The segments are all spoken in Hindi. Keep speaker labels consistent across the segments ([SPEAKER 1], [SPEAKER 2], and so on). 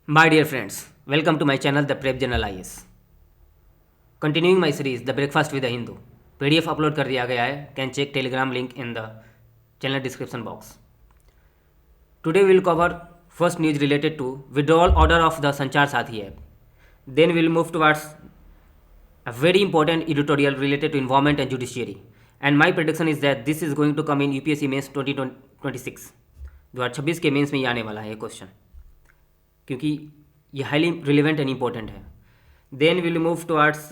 [SPEAKER 1] My dear friends, welcome to my channel The Prep Journal IS. Continuing my series The Breakfast with the Hindu. PDF upload कर दिया गया है. Can check Telegram link in the channel description box. Today we will cover first news related to withdrawal order of the Sanchar Sathi app. Then we will move towards a very important editorial related to environment and judiciary. And my prediction is that this is going to come in UPSC Mains 2026. 2026 के मेंस में ये आने वाला है ये क्वेश्चन, क्योंकि ये हाईली रिलेवेंट एंड इम्पोर्टेंट है. Then will move towards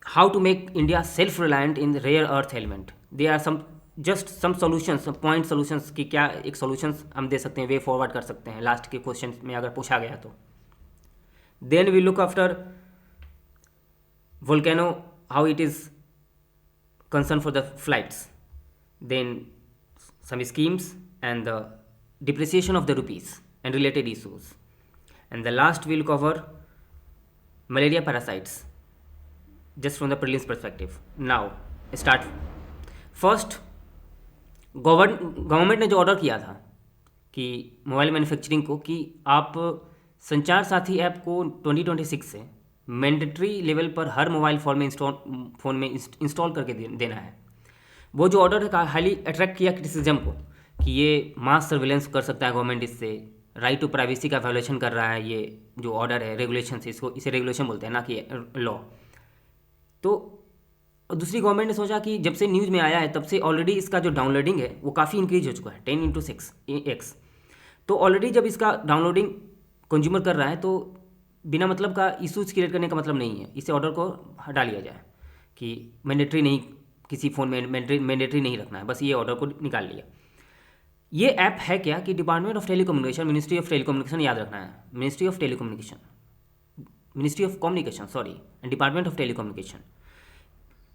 [SPEAKER 1] how to make India self reliant in rare earth element. They are some solutions, point solutions की क्या एक सोल्यूशंस हम दे सकते हैं, वे फॉरवर्ड कर सकते हैं लास्ट के क्वेश्चन में अगर पूछा गया तो. Then we look after volcano, how it is concerned for the flights. Then some schemes and the depreciation of the rupees and related issues. And the last we'll cover malaria parasites just from the prelims perspective. Now start. First, government ने जो ऑर्डर किया था कि मोबाइल मैन्युफैक्चरिंग को कि आप संचार साथी ऐप को 2026 से मैंडेटरी लेवल पर हर मोबाइल फ़ोन में इंस्टॉल करके देना है. वो जो ऑर्डर है हाईली अट्रैक्ट किया क्रिटिसिज्म को कि ये मास सर्विलेंस कर सकता है गवर्नमेंट, इससे राइट टू प्राइवेसी का वायोलेशन कर रहा है. ये जो ऑर्डर है रेगुलेशन से, इसे रेगुलेशन बोलते हैं ना कि लॉ. तो दूसरी गवर्नमेंट ने सोचा कि जब से न्यूज़ में आया है तब से ऑलरेडी इसका जो डाउनलोडिंग है वो काफ़ी इंक्रीज हो चुका है 10x. तो ऑलरेडी जब इसका डाउनलोडिंग कंज्यूमर कर रहा है तो बिना मतलब का इशूज़ क्रिएट करने का मतलब नहीं है. इसे ऑर्डर को हटा लिया जाए कि मैंडेटरी नहीं, किसी फ़ोन में मैंडेटरी नहीं रखना है, बस ये ऑर्डर को निकाल लिया. ये ऐप है क्या कि department of telecommunication, ministry of telecommunication याद रखना है, ministry of telecommunication, ministry of communication sorry and department of telecommunication.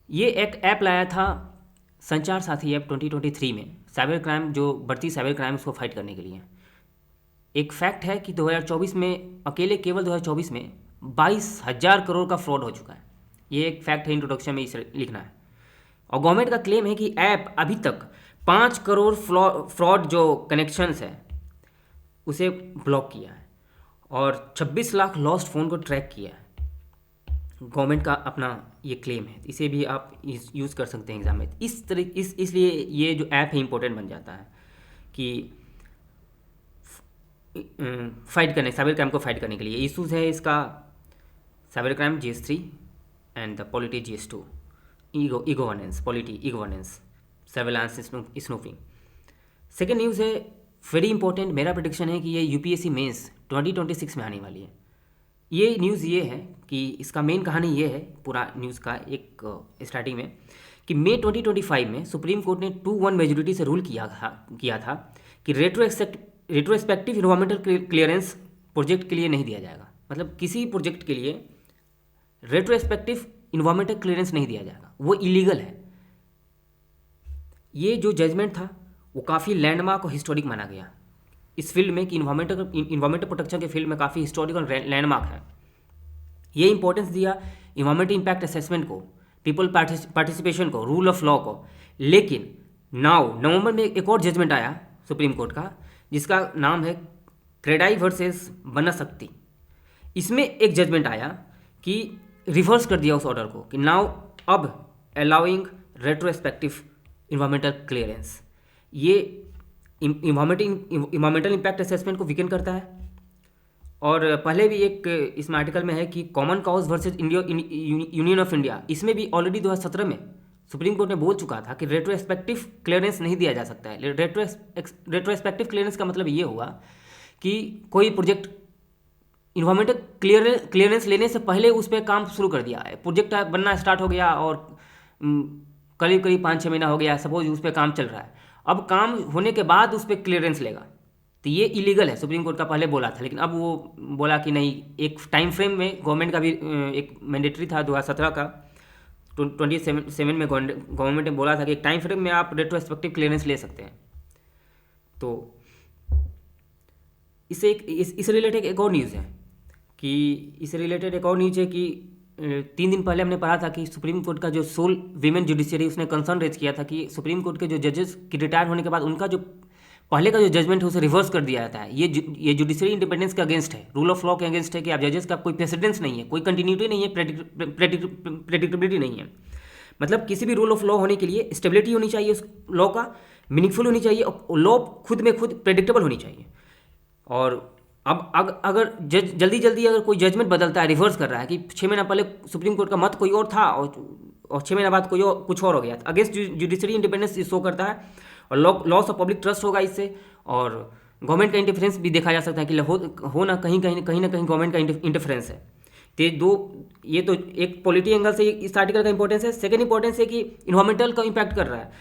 [SPEAKER 1] ये एक ऐप लाया था संचार साथी ऐप 2023 में साइबर क्राइम, जो बढ़ती साइबर क्राइम को फाइट करने के लिए. एक फैक्ट है कि 2024 में अकेले केवल 2024 में 22,000 करोड़ का फ्रॉड हो चुका है. ये एक फैक्ट है, इंट्रोडक्शन में इसे लिखना है. और गवर्नमेंट का क्लेम है कि ऐप अभी तक 5 करोड़ फ्रॉड जो कनेक्शंस है उसे ब्लॉक किया है और 26 लाख लॉस्ट फ़ोन को ट्रैक किया है. गवर्नमेंट का अपना ये क्लेम है, इसे भी आप यूज़ कर सकते हैं एग्जाम में. इसलिए ये जो ऐप है इंपॉर्टेंट बन जाता है कि फाइट करने, साइबर क्राइम को फाइट करने के लिए. इशूज़ है इसका cyber crime GS3 and the polity GS2, e governance, polity e governance, surveillance, snooping. Second news है वेरी इंपॉर्टेंट. मेरा प्रेडिक्शन है कि ये UPSC मेंस 2026 में आने वाली है. ये न्यूज़ ये है कि इसका मेन कहानी ये है पूरा न्यूज़ का एक स्टार्टिंग में कि मई 2025 में सुप्रीम कोर्ट ने 2-1 मेजोरिटी से रूल किया था कि रेट्रोस्पेक्टिव इन्वायरमेंटल क्लियरेंस प्रोजेक्ट के लिए नहीं दिया जाएगा. मतलब किसी प्रोजेक्ट के लिए रेट्रोस्पेक्टिव इन्वायरमेंटल क्लियरेंस नहीं दिया जाएगा, वो इलीगल है. ये जो जजमेंट था वो काफ़ी लैंडमार्क और हिस्टोरिक माना गया इस फील्ड में कि इन्वायरमेंटल प्रोटेक्शन के फील्ड में काफ़ी हिस्टोरिकल लैंडमार्क है. ये इंपॉर्टेंस दिया इन्वायरमेंटल इम्पैक्ट असेसमेंट को, पीपल पार्टिसिपेशन को, रूल ऑफ लॉ को. लेकिन नवंबर में एक और जजमेंट आया सुप्रीम कोर्ट का जिसका नाम है क्रेडाई वर्सेस बनशक्ति. इसमें एक जजमेंट आया कि रिवर्स कर दिया उस ऑर्डर को कि नाउ अब अलाउइंग रेट्रोस्पेक्टिव इन्वायरमेंटल क्लियरेंस. ये इन्वायरमेंटल इम्पैक्ट असेसमेंट को वीकेंड करता है. और पहले भी एक इसमें आर्टिकल में है कि common cause versus union of India, इसमें भी ऑलरेडी 2017 में सुप्रीम कोर्ट ने बोल चुका था कि रेट्रोस्पेक्टिव क्लियरेंस नहीं दिया जा सकता है. रेट्रोस्पेक्टिव क्लियरेंस का मतलब ये हुआ कि कोई प्रोजेक्ट इन्वायरमेंटल क्लियरेंस लेने से पहले उस पर काम शुरू कर दिया है, प्रोजेक्ट बनना स्टार्ट हो गया और करीब 5-6 महीना हो गया, सपोज उस पर काम चल रहा है, अब काम होने के बाद उस पर क्लियरेंस लेगा, तो ये इलीगल है. सुप्रीम कोर्ट का पहले बोला था, लेकिन अब वो बोला कि नहीं, एक टाइम फ्रेम में गवर्नमेंट का भी एक मैंडेटरी था 2017 का 27 में गवर्नमेंट ने बोला था कि एक टाइम फ्रेम में आप रेट्रोस्पेक्टिव क्लियरेंस ले सकते हैं. तो इससे रिलेटेड एक और न्यूज़ है कि 3 दिन पहले हमने पढ़ा था कि सुप्रीम कोर्ट का जो सोल वीमेन जुडिशियरी उसने कंसर्न रेज किया था कि सुप्रीम कोर्ट के जो जजेस की रिटायर होने के बाद उनका जो पहले का जो जजमेंट है उसे रिवर्स कर दिया जाता है। ये जुडिशरी इंडिपेंडेंस के अगेंस्ट है, रूल ऑफ लॉ के अगेंस्ट है कि आप जजेस का कोई प्रेसिडेंस नहीं है, कोई कंटिन्यूटी नहीं है, प्रेडिक्टेबिलिटी नहीं है। मतलब किसी भी रूल ऑफ लॉ होने के लिए स्टेबिलिटी होनी चाहिए उस लॉ का, मीनिंगफुल होनी चाहिए, और लॉ खुद में खुद प्रेडिक्टेबल होनी चाहिए। और अब अगर जल्दी जल्दी अगर कोई जजमेंट बदलता है, रिवर्स कर रहा है कि 6 महीना पहले सुप्रीम कोर्ट का मत कोई और था और 6 महीना बाद कोई और कुछ और हो गया, अगेंस्ट जुडिशरी इंडिपेंडेंस शो करता है, और लॉस ऑफ पब्लिक ट्रस्ट होगा इससे, और गवर्नमेंट का इंटरफेरेंस भी देखा जा सकता है कि हो ना कहीं ना कहीं गवर्नमेंट का इंटरफेरेंस है। ये तो एक पॉलिटी एंगल से इस आर्टिकल का इंपॉर्टेंस है। सेकेंड इंपॉर्टेंस है कि इन्वायरमेंटल का इंपैक्ट कर रहा है।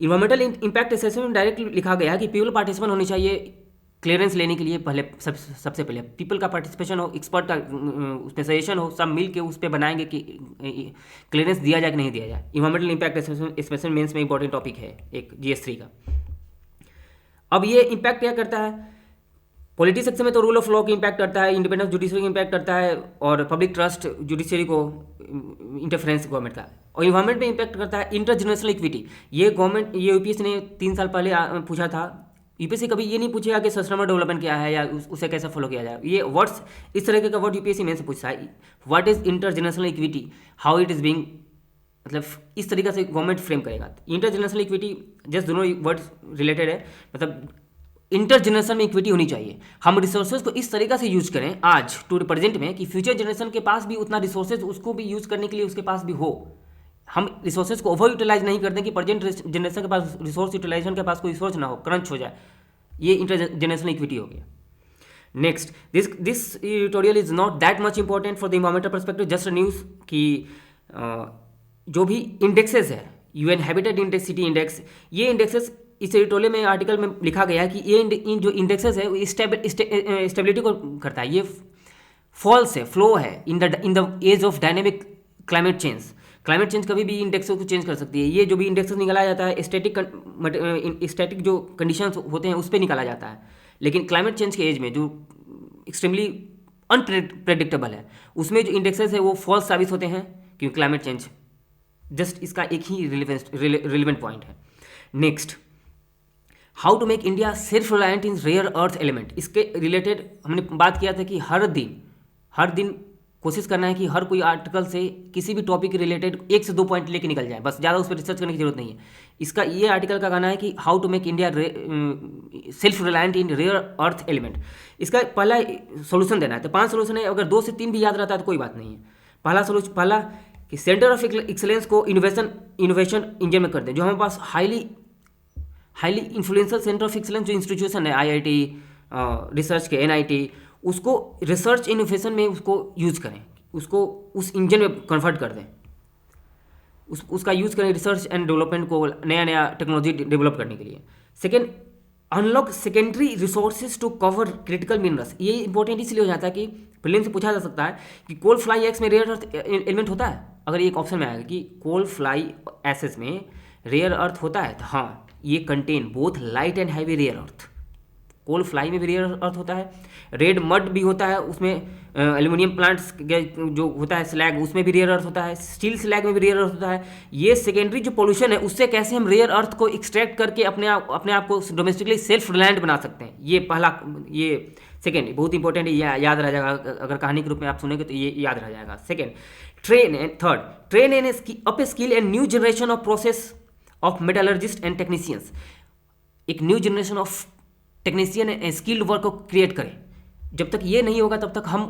[SPEAKER 1] इन्वायरमेंटल इंपैक्ट असेसमेंट में डायरेक्ट लिखा गया है कि पीपल पार्टिसिपेशन होनी चाहिए क्लियरेंस लेने के लिए। पहले सबसे पहले पीपल का पार्टिसिपेशन हो, एक्सपर्ट का उसमें सजेशन हो, सब मिल के उस पर बनाएंगे कि क्लियरेंस दिया जाए कि नहीं दिया जाए। इन्वायरमेंटल इंपैक्ट असेसमेंट मेंस में इंपॉर्टेंट टॉपिक है एक GS3 का। अब ये इंपैक्ट क्या करता है, पॉलिटी सेक्शन में तो रूल ऑफ लॉ की इंपैक्ट करता है, इंडिपेंडेंस जुडिशरी की इंपैक्ट करता है, और पब्लिक ट्रस्ट जुडिशरी को, इंटरफेरेंस गवर्नमेंट का, और इन्वायरमेंट में इंपैक्ट करता है इंटरजेनरेशनल इक्विटी। ये यूपीएससी ने 3 साल पहले पूछा था। यूपीएससी कभी ये नहीं पूछेगा कि सस्टेनेबल डेवलपमेंट क्या है या उसे कैसे फॉलो किया जाए। ये वर्ड्स, इस तरह का वर्ड यूपीएससी में से पूछता है, what is intergenerational equity, how it is being, मतलब इस तरीके से गवर्नमेंट फ्रेम करेगा। इंटरजेनरेशनल इक्विटी, जस्ट दोनों वर्ड्स रिलेटेड है, मतलब इंटरजेनरेशन में इक्विटी होनी चाहिए। हम रिसोर्सेज को इस तरीके से यूज करें आज टू प्रेजेंट में कि फ्यूचर जनरेशन के पास भी उतना रिसोर्सेज उसको भी यूज करने के लिए उसके पास भी हो। हम रिसोर्सेज को ओवर यूटिलाइज नहीं करते कि प्रेजेंट जनरेशन के पास रिसोर्स यूटिलाइजेशन के पास कोई रिसोर्स ना हो, क्रंच हो जाए। ये इंटरजेनरेशनल इक्विटी हो गया। Next, this tutorial is not that much important for the environmental perspective, just news कि जो भी इंडेक्सेस है, UN habitat index, city index, ये इंडेक्सेस इस एडिटोरियल में आर्टिकल में लिखा गया है कि ये जो इंडेक्सेस है वो स्टेबिलिटी को करता है। ये फॉल्स है, फ्लो है in the edge of dynamic climate change. Climate change कभी भी इंडेक्सेस को चेंज कर सकती है। ये जो भी इंडेक्सेस निकाला जाता है स्टैटिक जो कंडीशंस होते हैं उस पर निकाला जाता है, लेकिन क्लाइमेट चेंज के एज में जो एक्सट्रीमली अनप्रेडिक्टेबल है उसमें जो इंडेक्सेस है वो फॉल्स साबित होते हैं, क्योंकि क्लाइमेट चेंज जस्ट इसका एक ही रिलेवेंट पॉइंट है। Next, how to make India self reliant in rare earth element. इसके रिलेटेड हमने बात किया था कि हर दिन कोशिश करना है कि हर कोई आर्टिकल से किसी भी टॉपिक के रिलेटेड 1 से 2 पॉइंट लेके निकल जाए, बस ज़्यादा उस पर रिसर्च करने की जरूरत नहीं है। इसका ये आर्टिकल का कहना है कि how to make India self reliant in rare earth element. इसका पहला सोल्यूशन देना है, तो 5 सोल्यूशन है, अगर 2 से 3 भी याद रहता है तो कोई बात नहीं है। पहला कि सेंटर ऑफ एक्सलेंस को इनोवेशन इंजन में कर दें। जो हमारे पास highly influential centre of excellence जो इंस्टीट्यूशन है, IIT रिसर्च के, NIT, उसको रिसर्च इनोवेशन में उसको यूज़ करें, उसको उस इंजन में कन्वर्ट कर दें, उसका यूज़ करें रिसर्च एंड डेवलपमेंट को, नया टेक्नोलॉजी डेवलप करने के लिए। Second, unlock secondary resources to cover critical minerals. ये इंपॉर्टेंट इसलिए हो जाता है कि प्रीलिम से पूछा जा सकता है कि कोल फ्लाई एक्स में रेयर अर्थ एलिमेंट होता है। अगर एक ऑप्शन में आएगा कि कोल फ्लाई एसेस में रेयर अर्थ होता है, तो हाँ, ये contain both light and heavy rare earth. Coal fly में भी रेयर अर्थ होता है, रेड मड भी होता है, उसमें एल्यूमिनियम प्लांट्स जो होता है स्लैग, उसमें भी रेयर अर्थ होता है, स्टील स्लैग में भी रेयर अर्थ होता है। ये सेकेंडरी जो पोल्यूशन है उससे कैसे हम रेयर अर्थ को एक्सट्रैक्ट करके अपने आप को डोमेस्टिकली सेल्फ रिलायंट बना सकते हैं। ये सेकेंड बहुत इंपॉर्टेंट है, याद रह जाएगा। अगर कहानी के रूप में आप सुनेंगे तो ये याद रह जाएगा। Second, train and upskill and new generation of process of metallurgist and technicians. एक new generation of technician and skilled work को क्रिएट करें। जब तक ये नहीं होगा तब तक हम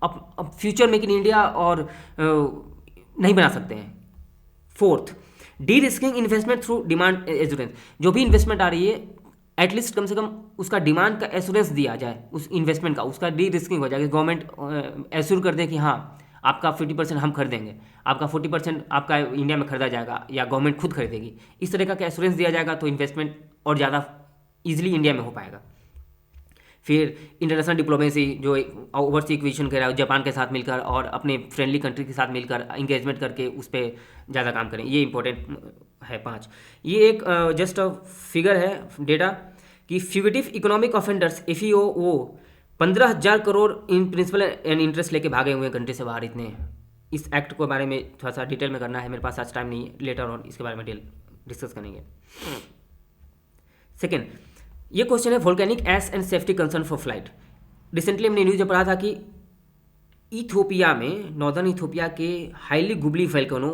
[SPEAKER 1] अब फ्यूचर मेक इन इंडिया और नहीं बना सकते हैं। Fourth, D risking investment through demand assurance. जो भी इन्वेस्टमेंट आ रही है एटलीस्ट कम से कम उसका डिमांड का एश्योरेंस दिया जाए, उस इन्वेस्टमेंट का, उसका डी रिस्किंग हो जाएगा। गवर्नमेंट एश्योर कर दे कि हाँ आपका 50% हम खरीदेंगे, आपका 40% आपका इंडिया में खरीदा जाएगा या गवर्नमेंट खुद खरीदेगी। इस तरह का एश्योरेंस दिया जाएगा तो इन्वेस्टमेंट और ज़्यादा ईजिली इंडिया में हो पाएगा। फिर इंटरनेशनल डिप्लोमेसी, जो ओवरसी एक्विजिशन कर रहा है जापान के साथ मिलकर और अपने फ्रेंडली कंट्री के साथ मिलकर इंगेजमेंट करके उस पर ज़्यादा काम करें, ये इंपॉर्टेंट है। 5, ये एक जस्ट फिगर है, डेटा कि फ्यूगिटिव इकोनॉमिक ऑफेंडर्स FEO वो 15,000 crore in principle and interest लेके भागे हुए हैं कंट्री से बाहर। इतने इस एक्ट के बारे में थोड़ा सा डिटेल में करना है, मेरे पास आज टाइम नहीं है, लेटर ऑन इसके बारे में डिस्कस करेंगे। सेकेंड, ये क्वेश्चन है volcanic ash and safety concern for flight. Recently हमने न्यूज़ में पढ़ा था कि इथियोपिया में, नॉर्दर्न इथियोपिया के हाईली गुबली वोल्केनो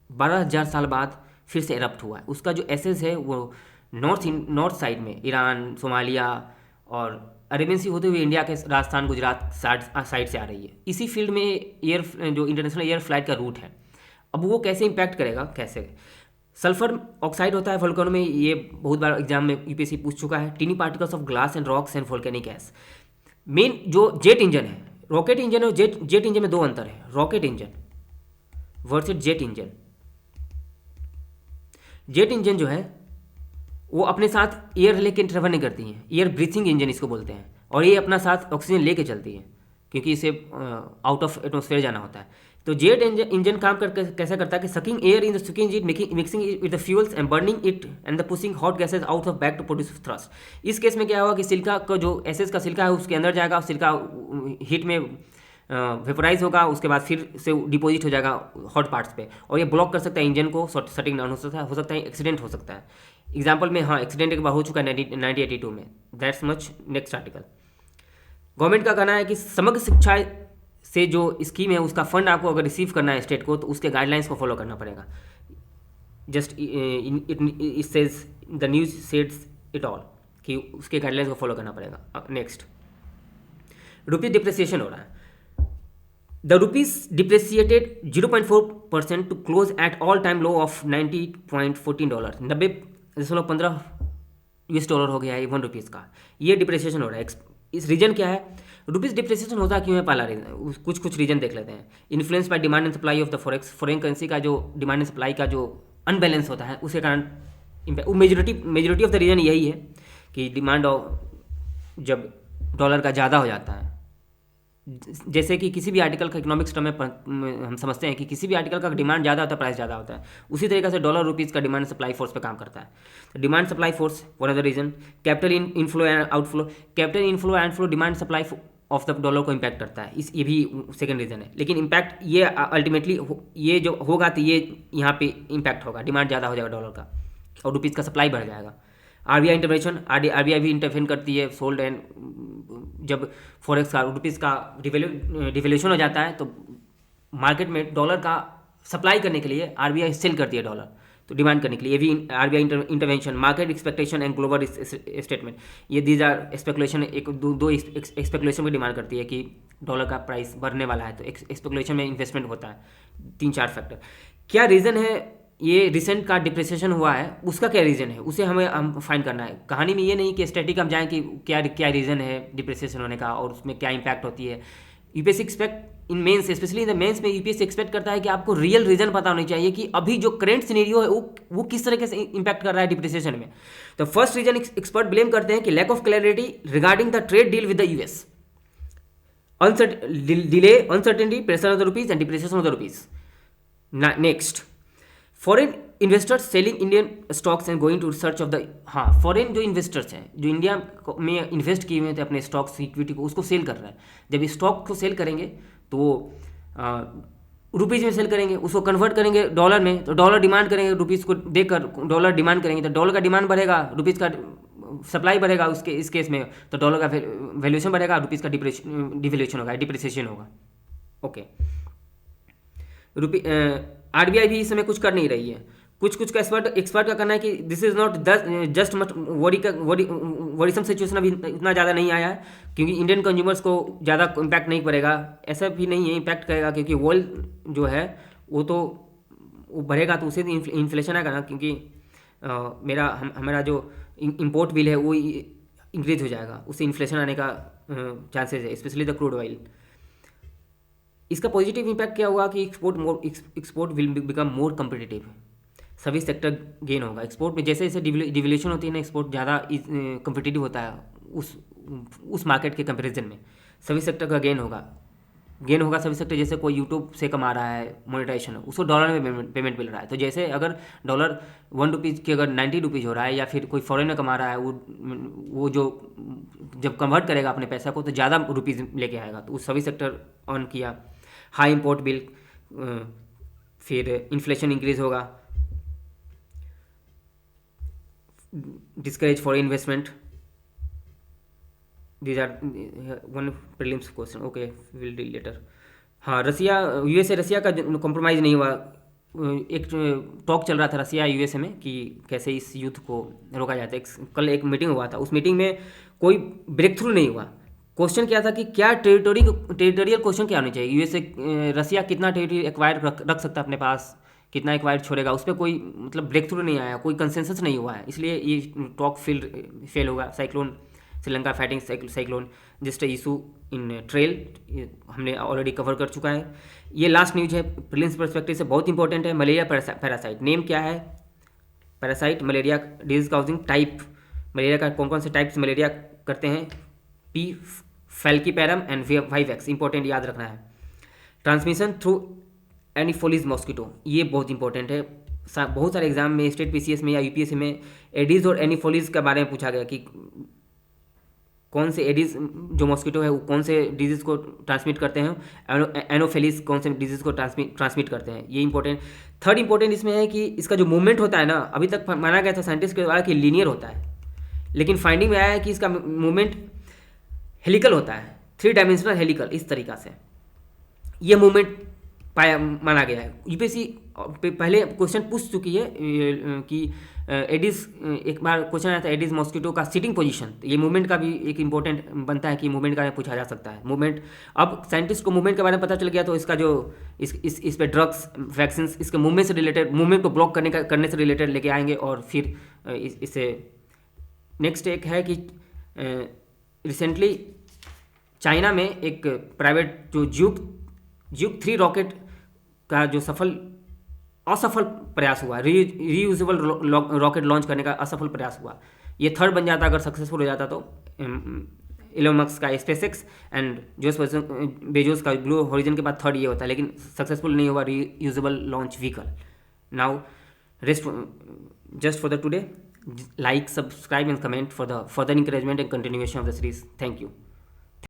[SPEAKER 1] 12,000 साल बाद फिर से एरप्ट हुआ है। उसका जो एसेस है वो नॉर्थ साइड में ईरान, सोमालिया और अरेबियन सी होते हुए इंडिया के राजस्थान, गुजरात साइड से आ रही है। इसी फील्ड में जो इंटरनेशनल एयर फ्लाइट का रूट है, अब वो कैसे इम्पैक्ट करेगा, कैसे। सल्फर ऑक्साइड होता है वोल्केनो में, ये बहुत बार एग्जाम में यूपीएससी पूछ चुका है। Tiny particles of glass and rocks and volcanic ash. Main जो जेट इंजन है, रॉकेट इंजन और जेट इंजन में दो अंतर है। Rocket engine versus jet engine. Jet engine जो है वो अपने साथ एयर लेके ट्रेवल नहीं करती हैं, एयर ब्रीथिंग इंजन इसको बोलते हैं, और ये अपना साथ ऑक्सीजन लेके चलती है क्योंकि इसे आउट ऑफ एटमोसफेयर जाना होता है। तो जेट इंजन काम कर कैसे करता है कि sucking air in the sucking it, mixing it with the fuels and burning it and the pushing hot gases out of back to produce thrust. इस केस में क्या होगा कि सिल्का का जो एसेस का सिल्का है उसके अंदर जाएगा, सिल्का हीट में वेपोराइज होगा, उसके बाद फिर से डिपॉजिट हो जाएगा हॉट पार्ट्स पे, और ये ब्लॉक कर सकता है इंजन को, शटिंग डाउन हो सकता है एक्सीडेंट हो सकता है। एग्जाम्पल में हाँ, एक्सीडेंट एक बार हो चुका है 1982 में। That's much. Next article. Government का कहना है कि समग्र शिक्षा से जो स्कीम है उसका फंड आपको अगर रिसीव करना है स्टेट को, तो उसके गाइडलाइंस को फॉलो करना पड़ेगा। Just it says the news सेड्स इट ऑल कि उसके गाइडलाइंस को फॉलो करना पड़ेगा। नेक्स्ट, रुपीज डिप्रिसिएशन हो रहा है। The rupees depreciated 0.4% to close at all time low of $90.14, 90.15 US dollar हो गया है ₹1 का। ये डिप्रिसिएशन हो रहा है। इस रीजन क्या है, रुपीज डिप्रिसिएशन होता क्यों है, पहला रीजन, कुछ रीजन देख लेते हैं। Influence by demand and supply of the forex, foreign currency का जो डिमांड एंड सप्लाई का जो अनबैलेंस होता है उसके कारण मेजोरिटी ऑफ द रीजन यही है कि डिमांड जब डॉलर का ज़्यादा हो जाता है, जैसे कि किसी भी आर्टिकल का इकोनॉमिक्स टर्म में हम समझते हैं कि किसी भी आर्टिकल का डिमांड ज़्यादा होता है, प्राइस ज़्यादा होता है, उसी तरीके से डॉलर रुपीज़ का डिमांड सप्लाई फोर्स पे काम करता है। तो demand supply force one of the reason. Capital inflow and outflow, capital inflow and flow demand supply of the dollar को इम्पैक्ट करता है, ये भी सेकंड रीजन है। लेकिन इम्पैक्ट ये अल्टीमेटली ये जो होगा तो ये यहाँ पे इम्पैक्ट होगा, डिमांड ज़्यादा हो जाएगा डॉलर का और रुपीज़ का सप्लाई बढ़ जाएगा। आरबीआई इंटरवेंशन, आरबीआई भी इंटरवेन करती है। सोल्ड एंड जब फॉरेक्स का रुपीज़ का डिवेल्यूशन हो जाता है तो मार्केट में डॉलर का सप्लाई करने के लिए आरबीआई सेल करती है डॉलर, तो डिमांड करने के लिए। ये भी RBI intervention. Market expectation and global statement, ये दीज आर स्पेकुलेशन, एक दो स्पेकुलेशन की डिमांड करती है कि डॉलर का प्राइस बढ़ने वाला है, तो स्पेकुलेशन में इन्वेस्टमेंट होता है। 3-4 फैक्टर। क्या रीज़न है ये रिसेंट का डिप्रिसिएशन हुआ है, उसका क्या रीज़न है, उसे हम फाइंड करना है। कहानी में ये नहीं कि स्टैटिक हम जाएँ कि क्या रीज़न है डिप्रिसिएशन होने का और उसमें क्या इंपैक्ट होती है। UPSC expect in mains, especially in the mains में यूपीएससी एक्सपेक्ट करता है कि आपको रियल रीज़न पता होनी चाहिए कि अभी जो करंट सिनेरियो है वो किस तरीके से इंपैक्ट कर रहा है डिप्रिसिएशन में। तो फर्स्ट रीजन एक्सपर्ट ब्लेम करते हैं कि lack of clarity regarding the trade deal with the US, delay, uncertainty, pressure of the rupees and depreciation of the rupees. Next, foreign investors selling Indian stocks and going to search of the, हाँ, फॉरेन जो इन्वेस्टर्स हैं जो इंडिया में इन्वेस्ट किए हुए थे अपने स्टॉक्स इक्विटी को, उसको सेल कर रहा है। जब स्टॉक को सेल करेंगे तो रुपीज़ में सेल करेंगे, उसको कन्वर्ट करेंगे डॉलर में, तो डॉलर डिमांड करेंगे, रुपीज़ को देकर डॉलर डिमांड करेंगे, तो डॉलर का डिमांड बढ़ेगा, रुपीज़ का सप्लाई बढ़ेगा, उसके इस केस में तो डॉलर का वैल्यूएशन बढ़ेगा, रुपीज़ का डिवैल्यूएशन होगा, डिप्रिसिएशन होगा। ओके, आरबीआई भी इस समय कुछ कर नहीं रही है। कुछ का एक्सपर्ट का कहना है कि this is not just much worrisome situation, अभी इतना ज़्यादा नहीं आया है क्योंकि इंडियन कंज्यूमर्स को ज़्यादा इम्पैक्ट नहीं पड़ेगा। ऐसा भी नहीं है, इम्पैक्ट करेगा क्योंकि वर्ल्ड जो है वो बढ़ेगा तो उसे इन्फ्लेशन आएगा ना, क्योंकि हमारा जो इम्पोर्ट बिल है वो इंक्रीज हो जाएगा, उससे इन्फ्लेशन आने का चांसेस है, स्पेशली द क्रूड ऑयल। इसका पॉजिटिव इम्पैक्ट क्या होगा कि export will become more competitive, सभी सेक्टर गेन होगा। एक्सपोर्ट में जैसे जैसे डिवल्यूशन होती है ना, एक्सपोर्ट ज़्यादा कम्पिटिटिव होता है उस मार्केट के कंपैरिजन में, सभी सेक्टर का गेन होगा सभी सेक्टर। जैसे कोई यूट्यूब से कमा रहा है मोनेटाइजेशन, उसको डॉलर में पेमेंट मिल रहा है, तो जैसे अगर डॉलर ₹1 की अगर ₹90 हो रहा है, या फिर कोई फॉरेन में कमा रहा है, वो जो जब कन्वर्ट करेगा अपने पैसा को तो ज़्यादा रुपीज़ लेके आएगा, तो उस सभी सेक्टर ऑन किया। हाई इम्पोर्ट बिल, फिर इन्फ्लेशन इंक्रीज होगा, discourage foreign investment, these are one prelims question, okay will deal later. हाँ, रसिया यूएसए रसिया का कॉम्प्रोमाइज़ नहीं हुआ। एक टॉक चल रहा था रसिया यूएसए में कि कैसे इस युद्ध को रोका जाता है। कल एक मीटिंग हुआ था, उस मीटिंग में कोई ब्रेक थ्रू नहीं हुआ। क्वेश्चन क्या था कि क्या टेरिटोरियल क्वेश्चन क्या होने चाहिए, यूएसए रसिया कितना टेरिटरी एक्वायर रख सकता है अपने पास, कितना एक्वायर छोड़ेगा, उस पर कोई मतलब ब्रेक थ्रू नहीं आया, कोई कंसेंसस नहीं हुआ है, इसलिए ये टॉक फेल होगा। Cyclone Sri Lanka fighting cyclone just issue in trail हमने ऑलरेडी कवर कर चुका है। ये लास्ट न्यूज है प्रीलिम्स पर्सपेक्टिव से, बहुत इंपॉर्टेंट है। मलेरिया पैरासाइट, नेम क्या है, parasite malaria disease causing type, malaria का कौन कौन से टाइप्स मलेरिया करते हैं, पी फैल्कीपैरम एंड वाइवेक्स, इंपॉर्टेंट याद रखना है। ट्रांसमिशन थ्रू एनिफोलिस मॉस्किटो, ये बहुत इंपॉर्टेंट है। बहुत सारे एग्जाम में स्टेट पीसीएस में या यूपीएससी में एडीज और एनिफोलिस के बारे में पूछा गया कि कौन से एडिस जो मॉस्किटो है वो कौन से डिजीज़ को ट्रांसमिट करते हैं, एनोफेलिस कौन से डिजीज़ को ट्रांसमिट करते हैं, ये इंपॉर्टेंट। थर्ड इंपॉर्टेंट इसमें है कि इसका जो मूवमेंट होता है ना, अभी तक माना गया था साइंटिस्ट के द्वारा कि लीनियर होता है, लेकिन फाइंडिंग में आया है कि इसका मूवमेंट हेलिकल होता है, 3 डायमेंशनल हेलिकल, इस तरीका से ये मूवमेंट पाया माना गया है। यूपीएससी पहले क्वेश्चन पूछ चुकी है कि एडिस, एक बार क्वेश्चन आया था एडिस मॉस्किटो का सिटिंग पोजीशन, ये मूवमेंट का भी एक इंपॉर्टेंट बनता है कि मूवमेंट का पूछा जा सकता है। मूवमेंट, अब साइंटिस्ट को मूवमेंट के बारे में पता चल गया, तो इसका जो इस पे ड्रग्स वैक्सीन इसके मूवमेंट से रिलेटेड, मूवमेंट को ब्लॉक करने से रिलेटेड लेके आएंगे। और फिर इससे नेक्स्ट एक है कि रिसेंटली चाइना में एक प्राइवेट जो ज्यूक 3 रॉकेट का जो असफल प्रयास हुआ, रीयूजेबल रॉकेट लॉन्च करने का असफल प्रयास हुआ, ये थर्ड बन जाता अगर सक्सेसफुल हो जाता तो। इलोन मस्क का स्पेसएक्स एंड जोस बेजोस का ब्लू होरिजन के बाद थर्ड ये होता है, लेकिन सक्सेसफुल नहीं हुआ reusable launch vehicle. Now rest just for the today, like, subscribe and comment for the further encouragement and continuation of the series. Thank you.